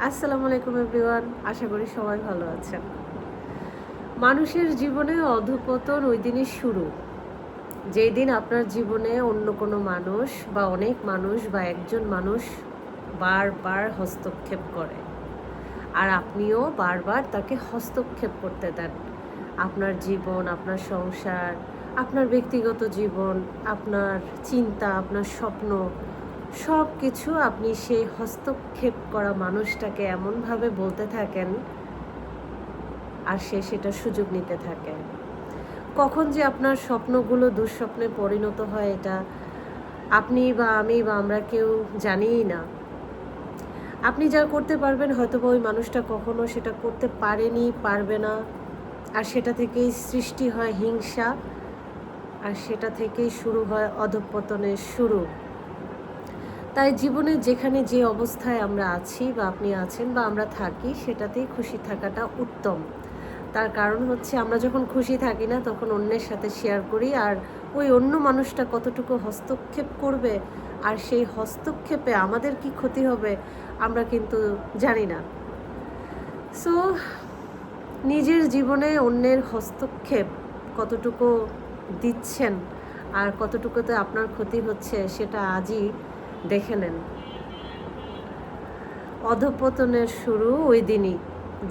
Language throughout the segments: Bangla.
আসসালামু আলাইকুম এভরিওয়ান, আশা করি সবাই ভালো আছেন। মানুষের জীবনে অধঃপতন ওই দিনই শুরু, যেই দিন আপনার জীবনে অন্য কোনো মানুষ বা অনেক মানুষ বা একজন মানুষ বারবার হস্তক্ষেপ করে, আর আপনিও বারবার তাকে হস্তক্ষেপ করতে দেন। আপনার জীবন, আপনার সংসার, আপনার ব্যক্তিগত জীবন, আপনার চিন্তা, আপনার স্বপ্ন, সব কিছু আপনি সেই হস্তক্ষেপ করা মানুষটাকে এমনভাবে বলতে থাকেন, আর সে সেটার সুযোগ নিতে থাকে। কখন যে আপনার স্বপ্নগুলো দুঃস্বপ্নে পরিণত হয়, এটা আপনি বা আমি বা আমরা কেউ জানিই না। আপনি যা করতে পারবেন, হয়তোবা ওই মানুষটা কখনো সেটা করতে পারেনি, পারবে না। আর সেটা থেকেই সৃষ্টি হয় হিংসা, আর সেটা থেকেই শুরু হয় অধঃপতনের শুরু। তাই জীবনে যেখানে যে অবস্থায় আমরা আছি বা আপনি আছেন বা আমরা থাকি, সেটাতেই খুশি থাকাটা উত্তম। তার কারণ হচ্ছে, আমরা যখন খুশি থাকি না, তখন অন্যের সাথে শেয়ার করি, আর ওই অন্য মানুষটা কতটুকু হস্তক্ষেপ করবে আর সেই হস্তক্ষেপে আমাদের কি ক্ষতি হবে আমরা কিন্তু জানি না। সো নিজের জীবনে অন্যের হস্তক্ষেপ কতটুকু দিচ্ছেন আর কতটুকুতে আপনার ক্ষতি হচ্ছে, সেটা আজই দেখে নেন। অধঃপতনের শুরু ওই দিনই,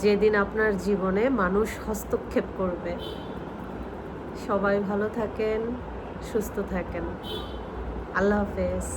যেদিন আপনার জীবনে মানুষ হস্তক্ষেপ করবে। সবাই ভালো থাকেন, সুস্থ থাকেন। আল্লাহ হাফেজ।